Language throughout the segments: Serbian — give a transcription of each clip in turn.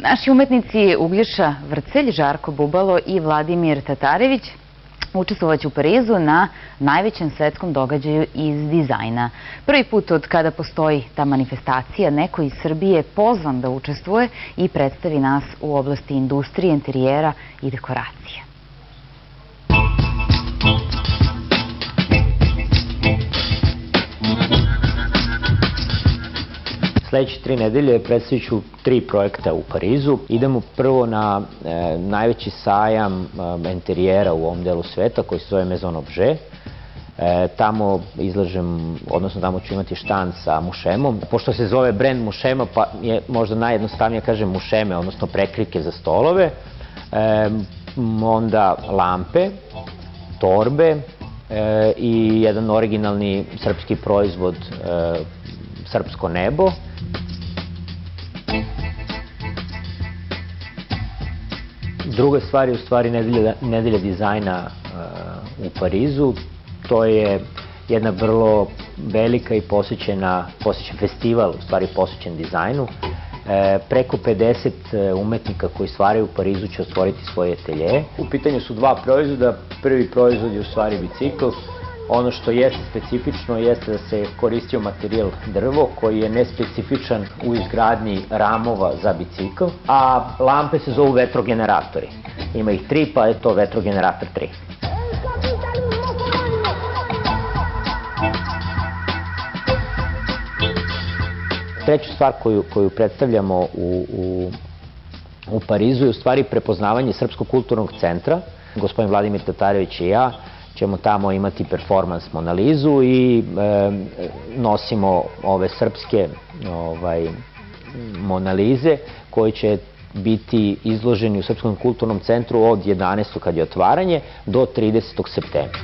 Naši umetnici Uglješa Vrcelj, Žarko Bubalo i Vladimir Tatarević učestvovaće u Parizu na najvećem svetskom događaju iz dizajna. Prvi put od kada postoji ta manifestacija, neko iz Srbije je pozvan da učestvuje i predstavi nas u oblasti industrije, interijera i dekoracije. Sljedeće 3 nedelje predstavit ću 3 projekta u Parizu. Idemo prvo na najveći sajam interijera u ovom delu sveta koji se zove Maison Objet. Tamo izlažem, odnosno tamo ću imati štand sa mušemom. Pošto se zove brand mušema, pa je možda najjednostavnije kažem mušeme, odnosno prekrike za stolove. Onda lampe, torbe i jedan originalni srpski proizvod, srpsko nebo. Druga stvar je u stvari nedelja dizajna u Parizu. To je jedna vrlo velika i posvećen festival, u stvari posvećen dizajnu. Preko 50 umetnika koji stvaraju u Parizu će otvoriti svoje ateljeje. U pitanju su 2 proizvoda. Prvi proizvod je u stvari bicikl. Ono što jeste specifično jeste da se koristio materijal drvo koji je nespecifičan u izgradnji ramova za bicikl, a lampe se zovu vetrogeneratori. Ima ih 3, pa je to vetrogenerator 3. Treću stvar koju predstavljamo u Parizu je u stvari prepoznavanje Srpskog kulturnog centra. Gospodin Vladimir Tatarević i ja ćemo tamo imati performans Monalizu i nosimo ove srpske Monalize koji će biti izloženi u Srpskom kulturnom centru od 11. kad je otvaranje do 30. septembra.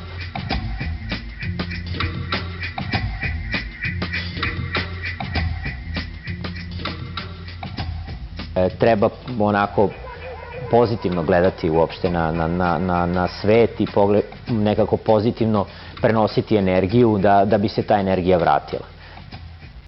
Treba onako pozitivno gledati uopšte na svet i nekako pozitivno prenositi energiju da bi se ta energija vratila.